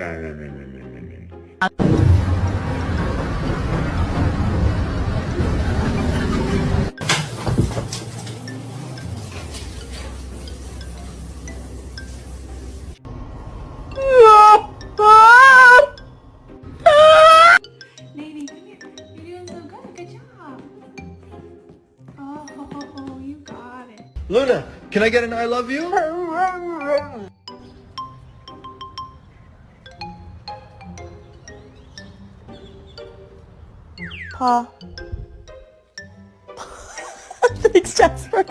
Navy, come here. You're doing so good. Good job. Oh, you got it. Luna, can I get an I love you? Paw. Thanks, Jasper.